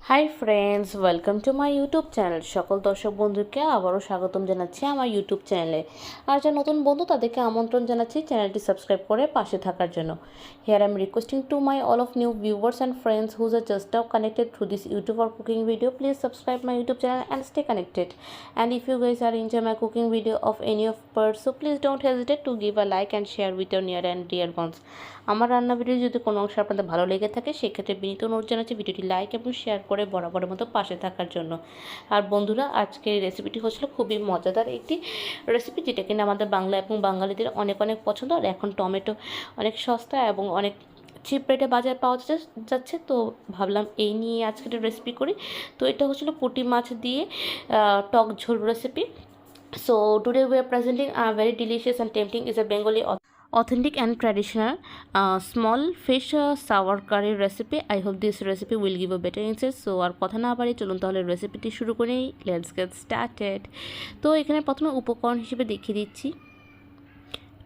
Hi friends, welcome to my YouTube channel. সকল দর্শক বন্ধুকে আবারও স্বাগতম জানাচ্ছি আমার ইউটিউব চ্যানেলে। আর যারা নতুন বন্ধু তাদেরকে আমন্ত্রণ জানাচ্ছি চ্যানেলটি সাবস্ক্রাইব করে পাশে থাকার জন্য। Here I am requesting to my all of new viewers and friends whose are just now connected through this YouTube or cooking video. Please subscribe my YouTube channel and stay connected. And if you guys are enjoy my cooking video of any of parts, so please don't hesitate to give a like and share with your near and dear ones. আমার রান্না video যদি কোনো অংশ আপনাদের ভালো লেগে থাকে সেক্ষেত্রে বিনীত অনুরোধ জানাচ্ছি ভিডিওটি লাইক এবং শেয়ার করে বরাবরের মতো পাশে থাকার জন্য। আর বন্ধুরা, আজকের রেসিপিটি হচ্ছিল খুবই মজাদার একটি রেসিপি, যেটা কিনা আমাদের বাংলা এবং বাঙালিদের অনেক অনেক পছন্দ। আর এখন টমেটো অনেক সস্তা এবং অনেক চিপ রেটে বাজারে পাওয়া যাচ্ছে, তো ভাবলাম এই নিয়ে আজকের রেসিপি করি। তো এটা হচ্ছিল পুঁটি মাছ দিয়ে টক ঝোল recipe. So today we are presenting a very delicious and tempting is a Bengali authentic and traditional small fish sour curry recipe. I hope this recipe will give a better insight. So আর কথা না বাড়িয়ে চলুন তাহলে রেসিপিটি শুরু করি। Let's get started. তো এখানে প্রথমে উপকরণ হিসেবে দেখিয়ে দিচ্ছি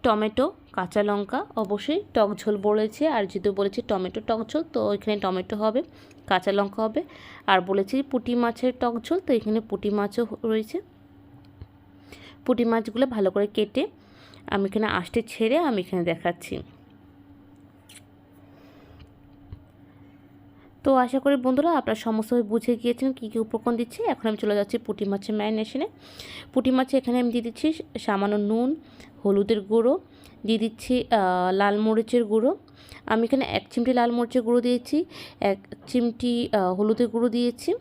টমেটো, কাঁচা লঙ্কা, অবশ্যই টক ঝোল বলেছি, আর যেহেতু বলেছি টমেটো টক ঝোল তো এখানে টমেটো হবে, কাঁচা লঙ্কা হবে, আর বলেছি পুঁটি মাছের টক ঝোল তো এখানে পুঁটি মাছও রয়েছে। পুঁটি মাছগুলো ভালো করে কেটে আমি এখানে আঁশটি ছেড়ে আমি এখানে দেখাচ্ছি। তো আশা করি বন্ধুরা আপনারা সমস্তভাবে বুঝে গিয়েছেন কী কী উপকরণ দিচ্ছি। এখন আমি চলে যাচ্ছি পুঁটি মাছের ম্যারিনেশনে। পুঁটি মাছে এখানে আমি দিয়ে দিচ্ছি সামান্য নুন, হলুদের গুঁড়ো, দিয়ে দিচ্ছি লাল মরিচের গুঁড়ো। আমি এখানে 1 চিমটি লাল মরিচের গুঁড়ো দিয়েছি, 1 চিমটি হলুদের গুঁড়ো দিয়েছি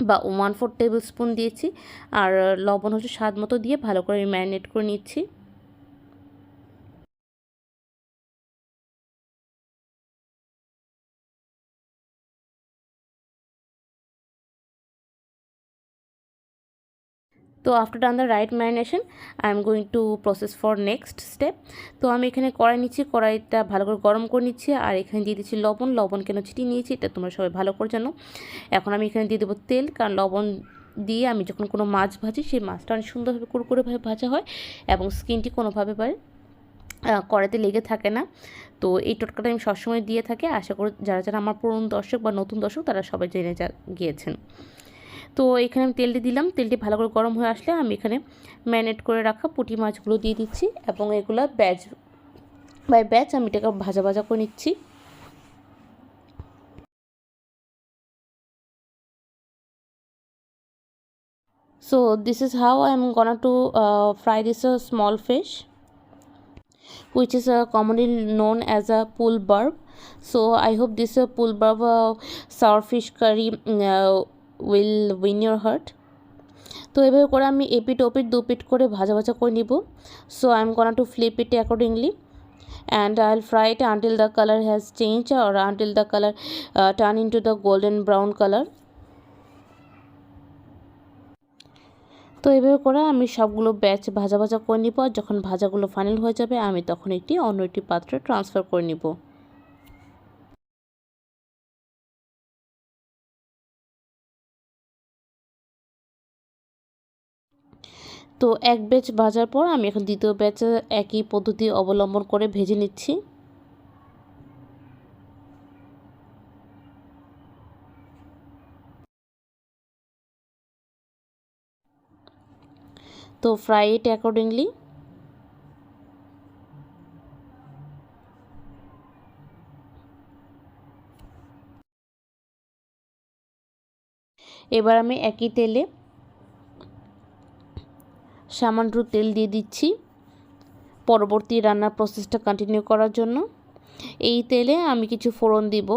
বা 1/4 টেবিল স্পুন দিয়েছি, আর লবণ হচ্ছে স্বাদ মতো দিয়ে ভালো করে ম্যারিনেট করে নিচ্ছি। তো after done the right marination I am going to process for next step. তো আমি এখানে কড়াই নিচ্ছি, কড়াইটা ভালো করে গরম করে নিচ্ছি, আর এখানে দিয়ে দিচ্ছি লবণ কেন ছিটিয়ে নিয়েছি এটা তোমরা সবাই ভালো করে জানো। এখন আমি এখানে দিয়ে দেবো তেল, কারণ লবণ দিয়ে আমি যখন কোনো মাছ ভাজি সেই মাছটা অনেক সুন্দরভাবে কুরকুরেভাবে ভাজা হয় এবং স্কিনটি কোনোভাবে কড়াইতে লেগে থাকে না। তো এই টোটকাটা আমি সবসময় দিয়ে থাকি। আশা করি যারা যারা আমার পুরনো দর্শক বা নতুন দর্শক তারা সবাই জেনে গিয়েছেন। তো এখানে আমি তেলটি দিলাম, তেলটি ভালো করে গরম হয়ে আসলে আমি এখানে ম্যারিনেট করে রাখা পুঁটি মাছগুলো দিয়ে দিচ্ছি এবং এগুলো ব্যাচ বাই ব্যাচ আমি এটাকে ভাজা ভাজা করে নিচ্ছি। So this is how I am gonna to fry this small fish, which is commonly known as a pull barb. So I hope this pull barb sour fish curry will win your heart. তো এভাবে করে আমি এপিট ওপিট দুপিট করে ভাজা ভাজা করে নিব। So I am gonna to flip it accordingly and I'll fry it until the color has changed or until the color turn into the golden brown color. তো এইভাবে করে আমি সবগুলো ব্যাচ ভাজা ভাজা করে নিব, আর যখন ভাজাগুলো ফাইনাল হয়ে যাবে আমি তখন অন্য একটি পাত্রে ট্রান্সফার করে নিব। তো এক ব্যাচ ভাজার পর আমি এখন দ্বিতীয় ব্যাচে একই পদ্ধতি অবলম্বন করে ভেজে নিচ্ছি। তো ফ্রাই ইট অ্যাকর্ডিংলি। এবার আমি একই তেলে সামান্য তেল দিয়ে দিচ্ছি পরবর্তী রান্নার প্রসেসটা কন্টিনিউ করার জন্য। এই তেলে আমি কিছু ফোড়ন দিব।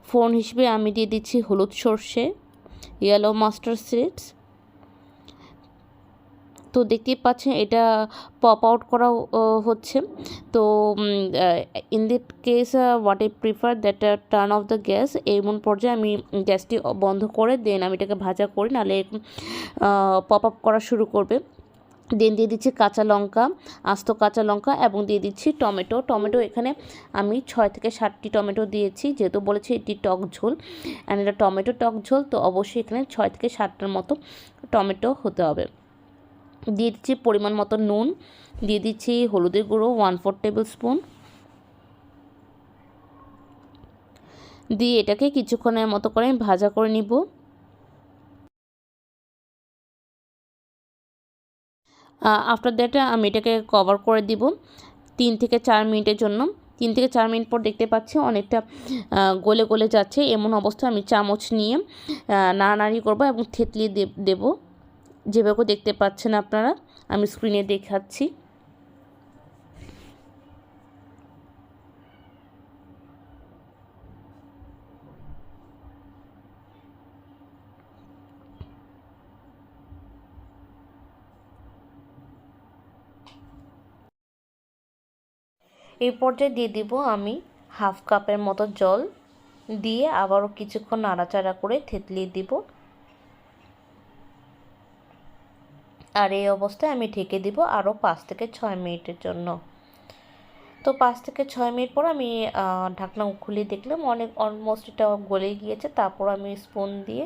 ফোড়ন হিসেবে আমি দিয়ে দিচ্ছি হলুদ সর্ষে, ইয়েলো মাস্টার্ড সিডস। তো দেখতেই পাচ্ছেন এটা পপ আউট করা হচ্ছে। তো in that case what I prefer that turn off the gas. এমন পর্যায়ে আমি গ্যাসটি বন্ধ করে দেন আমি এটাকে ভাজা করি, নাহলে পপ আপ করা শুরু করবে। দেন দিয়ে দিচ্ছি কাঁচা লঙ্কা, আস্ত কাঁচা লঙ্কা, এবং দিয়ে দিচ্ছি টমেটো এখানে আমি 6 থেকে 7টি টমেটো দিয়েছি, যেহেতু বলেছি এটি টক ঝোল অ্যান্ড এটা টমেটো টক ঝোল, তো অবশ্যই এখানে 6 থেকে 7টার মতো টমেটো হতে হবে। দিয়ে দিচ্ছি পরিমাণ মতো নুন, দিয়ে দিচ্ছি হলুদের গুঁড়ো 1/4 টেবিল স্পুন, দিয়ে এটাকে কিছুক্ষণের মতো করে আমি ভাজা করে নিব। আফটার দ্যাট আমি এটাকে কভার করে দিব 3 থেকে 4 মিনিটের জন্য। 3 থেকে 4 মিনিট পর দেখতে পাচ্ছি অনেকটা গলে গলে যাচ্ছে। এমন অবস্থায় আমি চামচ নিয়ে নাড়ানাড়ি করব এবং থেতলিয়ে দেব। যেভাবে দেখতে পাচ্ছেন আপনারা, আমি স্ক্রিনে দেখাচ্ছি। এই পর্যায়ে দিয়ে দিব আমি হাফ কাপের মতো জল, দিয়ে আবারও কিছুক্ষণ নাড়াচাড়া করে থেতলিয়ে দিব। আর এই অবস্থায় আমি ঢেকে দিব আরও 5 থেকে 6 মিনিটের জন্য। তো 5 থেকে 6 মিনিট পর আমি ঢাকনা খুলে দেখলাম অলমোস্ট এটা গলে গিয়েছে। তারপর আমি স্পুন দিয়ে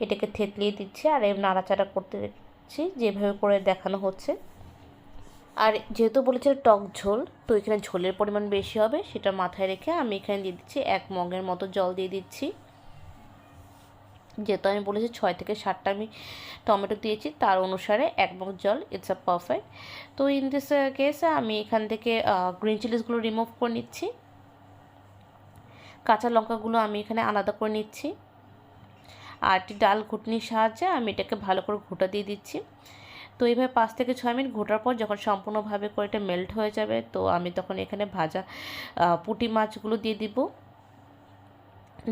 এটাকে থেতলিয়ে দিচ্ছি আর নাড়াচাড়া করতে দিচ্ছি যেভাবে করে দেখানো হচ্ছে। আর যেহেতু বলেছে টক ঝোল, তো এখানে ঝোলের পরিমাণ বেশি হবে, সেটা মাথায় রেখে আমি এখানে দিয়ে দিচ্ছি 1 মগের মতো জল দিয়ে দিচ্ছি। যেহেতু আমি বলেছি 6 থেকে 7টা আমি টমেটো দিয়েছি, তার অনুসারে 1 মগ জল, ইটস আ পারফেক্ট। তো ইন দিস কেস আমি এখান থেকে গ্রিন চিলিসগুলো রিমুভ করে নিচ্ছি। কাঁচা লঙ্কাগুলো আমি এখানে আলাদা করে নিচ্ছি। আর একটি ডাল ঘুটনির সাহায্যে আমি এটাকে ভালো করে ঘুটা দিয়ে দিচ্ছি। তো এইভাবে 5 থেকে 6 মিনিট ঘোটার পর যখন সম্পূর্ণভাবে করে এটা মেল্ট হয়ে যাবে, তো আমি তখন এখানে ভাজা পুঁটি মাছগুলো দিয়ে দিব।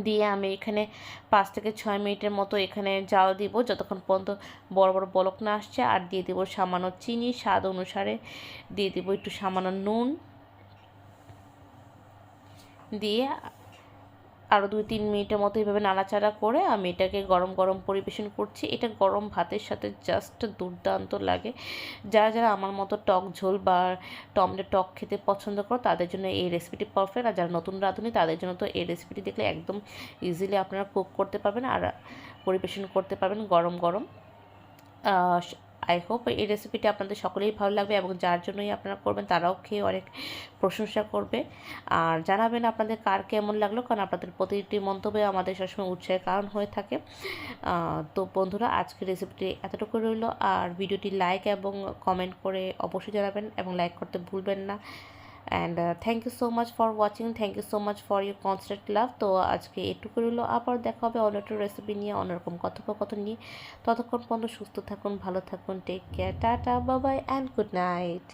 দিয়ে আমি এখানে 5 থেকে 6 মিনিটের মতো এখানে জাল দিব যতক্ষণ পর্যন্ত বড় বড় বলক না আসছে। আর দিয়ে দিব সামান্য চিনি, স্বাদ অনুসারে দিয়ে দিব একটু সামান্য নুন, দিয়ে আরও 2-3 মিনিটের মতো এইভাবে নাড়াচাড়া করে আমি এটাকে গরম গরম পরিবেশন করছি। এটা গরম ভাতের সাথে জাস্ট দুর্দান্ত লাগে। যারা যারা আমার মতো টক ঝোল বা টমেটো টক খেতে পছন্দ করো তাদের জন্য এই রেসিপিটি পারফেক্ট। আর যারা নতুন রাঁধুনি তাদের জন্য তো এই রেসিপিটি দেখলে একদম ইজিলি আপনারা কুক করতে পারবেন আর পরিবেশন করতে পারবেন গরম গরম। আই হোপ এই রেসিপিটি আপনাদের সকলেই ভালো লাগবে এবং যার জন্যই আপনারা করবেন তারাও খেয়ে অনেক প্রশংসা করবে। আর জানাবেন আপনাদের কার কেমন লাগলো, কারণ আপনাদের প্রতিটি মন্তব্য আমাদের সবসময় উৎসাহের কারণ হয়ে থাকে। তো বন্ধুরা, আজকের রেসিপিটি এতটুকু রইল। আর ভিডিওটি লাইক এবং কমেন্ট করে অবশ্যই জানাবেন এবং লাইক করতে ভুলবেন না। And thank you so much for watching, thank you so much for your constant love. তো আজকে এটুকু রইল, আবার দেখা হবে অন্য একটা রেসিপি নিয়ে, অন্যরকম কথোপকথন নিয়ে। ততক্ষণ পর্যন্ত সুস্থ থাকুন, ভালো থাকুন, take care, tata, bye bye and good night.